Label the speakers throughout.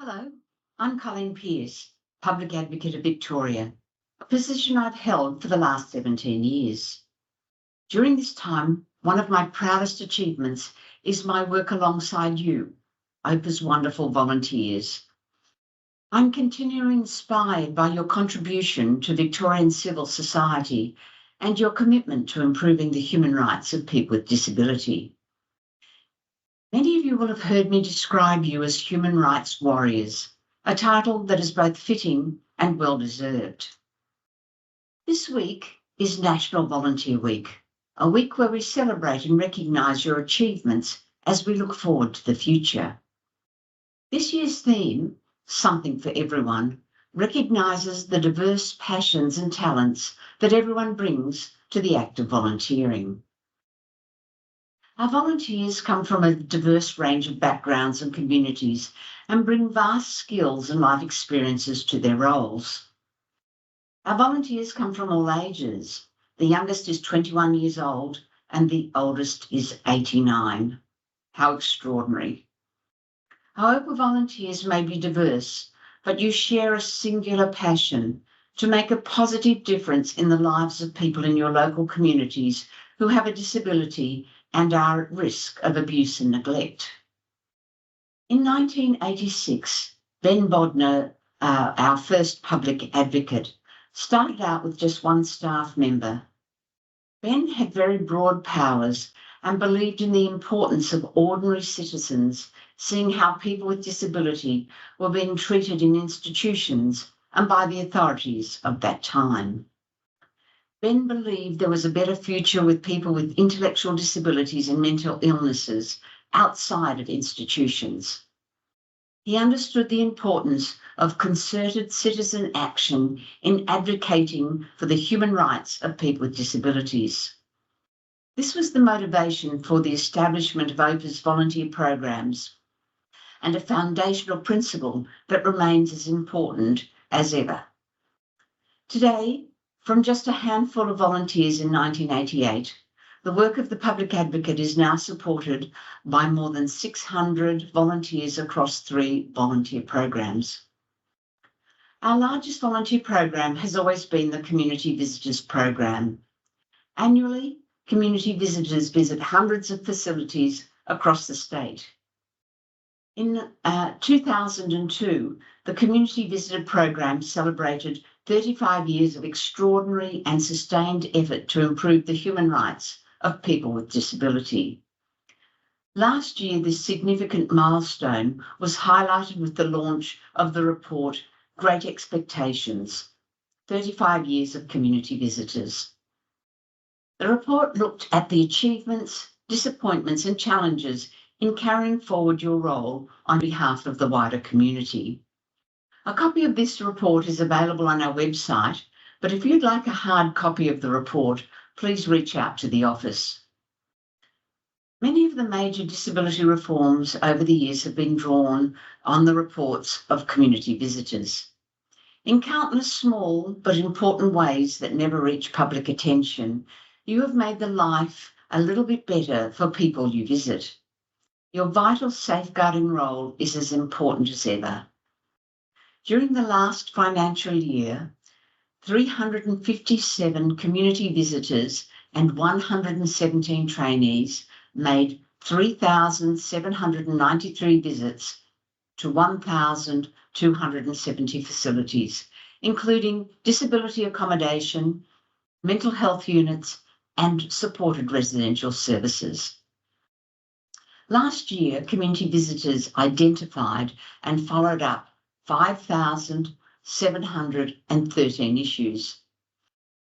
Speaker 1: Hello, I'm Colleen Pearce, Public Advocate of Victoria, a position I've held for the last 17 years. During this time, one of my proudest achievements is my work alongside you, OPA's wonderful volunteers. I'm continually inspired by your contribution to Victorian civil society and your commitment to improving the human rights of people with disability. Many of you will have heard me describe you as human rights warriors, a title that is both fitting and well-deserved. This week is National Volunteer Week, a week where we celebrate and recognise your achievements as we look forward to the future. This year's theme, Something for Everyone, recognises the diverse passions and talents that everyone brings to the act of volunteering. Our volunteers come from a diverse range of backgrounds and communities and bring vast skills and life experiences to their roles. Our volunteers come from all ages. The youngest is 21 years old and the oldest is 89. How extraordinary. Our OPA volunteers may be diverse, but you share a singular passion to make a positive difference in the lives of people in your local communities who have a disability and are at risk of abuse and neglect. In 1986, Ben Bodner, our first public advocate, started out with just one staff member. Ben had very broad powers and believed in the importance of ordinary citizens seeing how people with disability were being treated in institutions and by the authorities of that time. Ben believed there was a better future with people with intellectual disabilities and mental illnesses outside of institutions. He understood the importance of concerted citizen action in advocating for the human rights of people with disabilities. This was the motivation for the establishment of OPA's volunteer programs and a foundational principle that remains as important as ever. Today, from just a handful of volunteers in 1988, the work of the public advocate is now supported by more than 600 volunteers across 3 volunteer programs. Our largest volunteer program has always been the Community Visitors Program. Annually, community visitors visit hundreds of facilities across the state. In 2002, the Community Visitor Program celebrated 35 years of extraordinary and sustained effort to improve the human rights of people with disability. Last year, this significant milestone was highlighted with the launch of the report Great Expectations, 35 Years of Community Visitors. The report looked at the achievements, disappointments and challenges in carrying forward your role on behalf of the wider community. A copy of this report is available on our website, but if you'd like a hard copy of the report, please reach out to the office. Many of the major disability reforms over the years have been drawn on the reports of community visitors. In countless small but important ways that never reach public attention, you have made the life a little bit better for people you visit. Your vital safeguarding role is as important as ever. During the last financial year, 357 community visitors and 117 trainees made 3,793 visits to 1,270 facilities, including disability accommodation, mental health units, and supported residential services. Last year, community visitors identified and followed up 5,713 issues.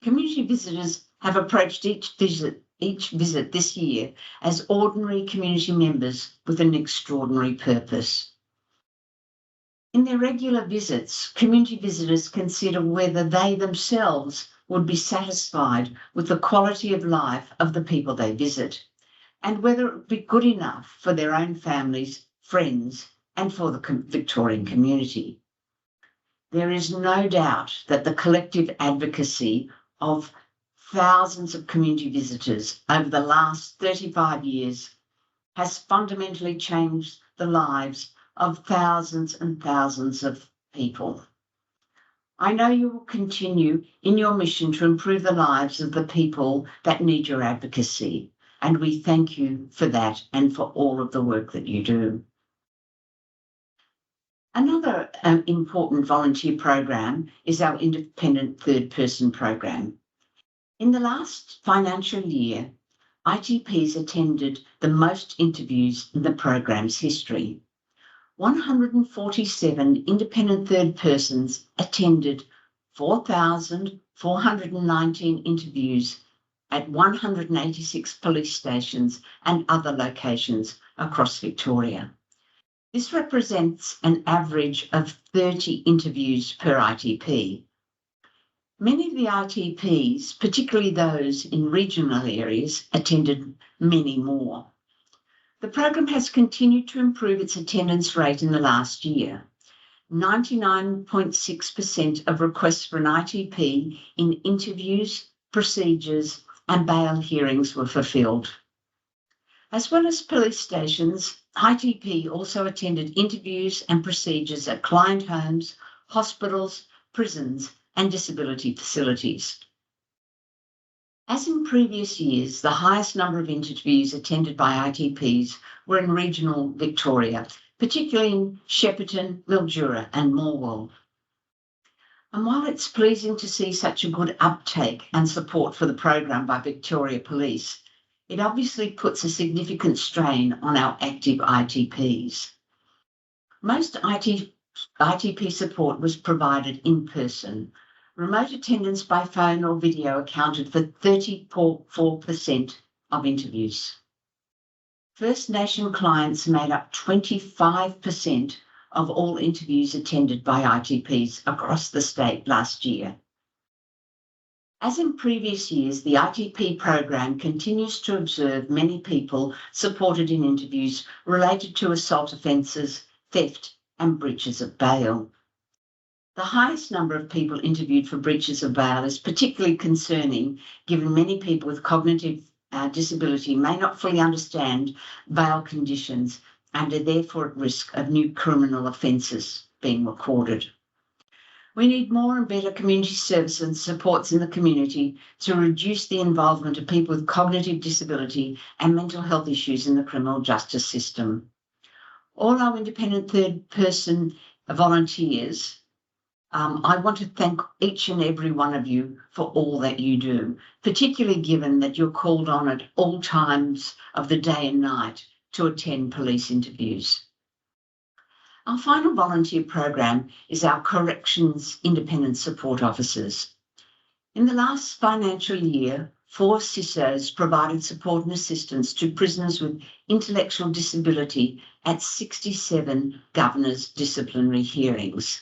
Speaker 1: Community visitors have approached each visit this year as ordinary community members with an extraordinary purpose. In their regular visits, community visitors consider whether they themselves would be satisfied with the quality of life of the people they visit, and whether it would be good enough for their own families, friends, and for the Victorian community. There is no doubt that the collective advocacy of thousands of community visitors over the last 35 years has fundamentally changed the lives of thousands and thousands of people. I know you will continue in your mission to improve the lives of the people that need your advocacy, and we thank you for that and for all of the work that you do. Another important volunteer program is our independent third person program. In the last financial year, ITPs attended the most interviews in the program's history. 147 independent third persons attended 4,419 interviews at 186 police stations and other locations across Victoria. This represents an average of 30 interviews per ITP. Many of the ITPs, particularly those in regional areas, attended many more. The program has continued to improve its attendance rate in the last year. 99.6% of requests for an ITP in interviews, procedures, and bail hearings were fulfilled. As well as police stations, ITP also attended interviews and procedures at client homes, hospitals, prisons, and disability facilities. As in previous years, the highest number of interviews attended by ITPs were in regional Victoria, particularly in Shepparton, Mildura, and Morwell. And while it's pleasing to see such a good uptake and support for the program by Victoria Police, it obviously puts a significant strain on our active ITPs. Most ITP support was provided in person. Remote attendance by phone or video accounted for 34% of interviews. First Nation clients made up 25% of all interviews attended by ITPs across the state last year. As in previous years, the ITP program continues to observe many people supported in interviews related to assault offences, theft, and breaches of bail. The highest number of people interviewed for breaches of bail is particularly concerning, given many people with cognitive disability may not fully understand bail conditions and are therefore at risk of new criminal offences being recorded. We need more and better community services and supports in the community to reduce the involvement of people with cognitive disability and mental health issues in the criminal justice system. All our independent third person volunteers, I want to thank each and every one of you for all that you do, particularly given that you're called on at all times of the day and night to attend police interviews. Our final volunteer program is our Corrections Independent Support Officers. In the last financial year, 4 CISOs provided support and assistance to prisoners with intellectual disability at 67 Governor's disciplinary hearings.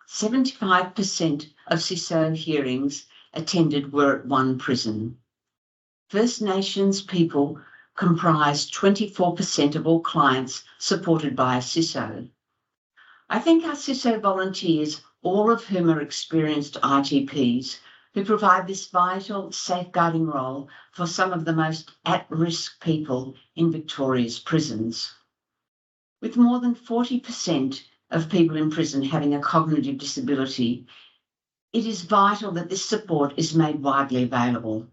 Speaker 1: 75% of CISO hearings attended were at one prison. First Nations people comprise 24% of all clients supported by a CISO. I thank our CISO volunteers, all of whom are experienced ITPs, who provide this vital safeguarding role for some of the most at-risk people in Victoria's prisons. With more than 40% of people in prison having a cognitive disability, it is vital that this support is made widely available.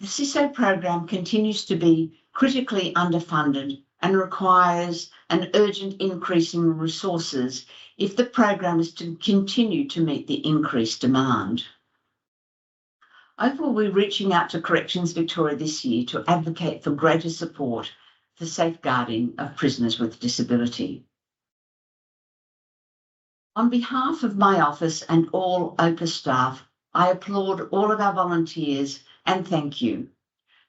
Speaker 1: The CISO program continues to be critically underfunded and requires an urgent increase in resources if the program is to continue to meet the increased demand. I will be reaching out to Corrections Victoria this year to advocate for greater support for safeguarding of prisoners with disability. On behalf of my office and all OPA staff, I applaud all of our volunteers and thank you.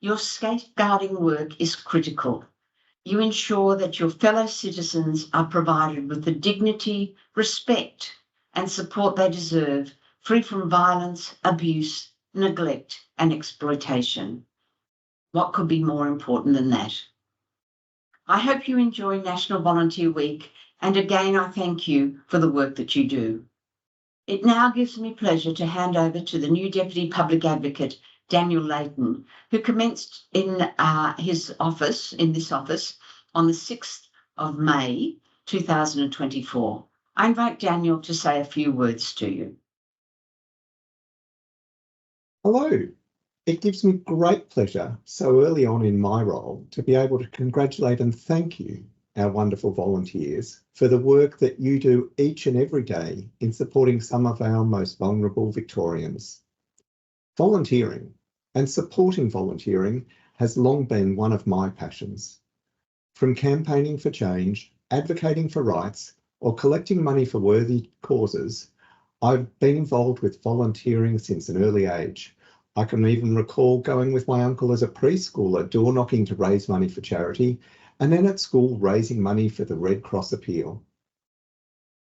Speaker 1: Your safeguarding work is critical. You ensure that your fellow citizens are provided with the dignity, respect, and support they deserve, free from violence, abuse, neglect, and exploitation. What could be more important than that? I hope you enjoy National Volunteer Week, and again I thank you for the work that you do. It now gives me pleasure to hand over to the new Deputy Public Advocate, Daniel Leighton, who commenced in this office on the 6th of May 2024. I invite Daniel to say a few words to you.
Speaker 2: Hello. It gives me great pleasure so early on in my role to be able to congratulate and thank you, our wonderful volunteers, for the work that you do each and every day in supporting some of our most vulnerable Victorians. Volunteering and supporting volunteering has long been one of my passions. From campaigning for change, advocating for rights, or collecting money for worthy causes, I've been involved with volunteering since an early age. I can even recall going with my uncle as a preschooler, door knocking to raise money for charity, and then at school raising money for the Red Cross Appeal.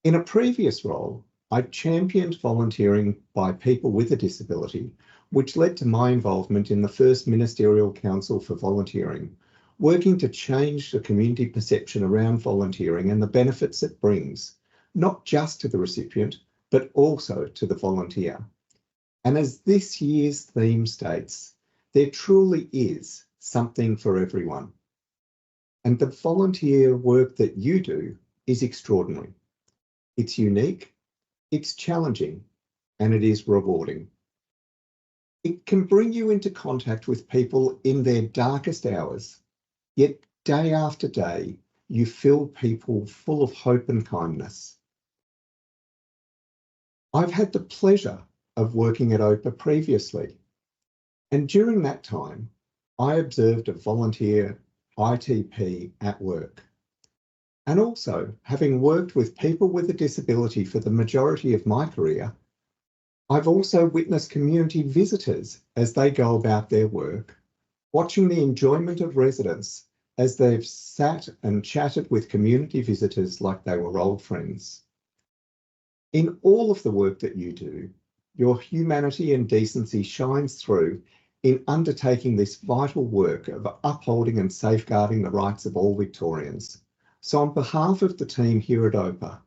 Speaker 2: In a previous role, I championed volunteering by people with a disability, which led to my involvement in the first Ministerial Council for Volunteering, working to change the community perception around volunteering and the benefits it brings, not just to the recipient, but also to the volunteer. And as this year's theme states, there truly is something for everyone. And the volunteer work that you do is extraordinary. It's unique, it's challenging, and it is rewarding. It can bring you into contact with people in their darkest hours, yet day after day, you fill people full of hope and kindness. I've had the pleasure of working at OPA previously, and during that time, I observed a volunteer ITP at work. And also, having worked with people with a disability for the majority of my career, I've also witnessed community visitors as they go about their work, watching the enjoyment of residents as they've sat and chatted with community visitors like they were old friends. In all of the work that you do, your humanity and decency shines through in undertaking this vital work of upholding and safeguarding the rights of all Victorians. So on behalf of the team here at OPA,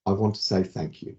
Speaker 2: I want to say thank you.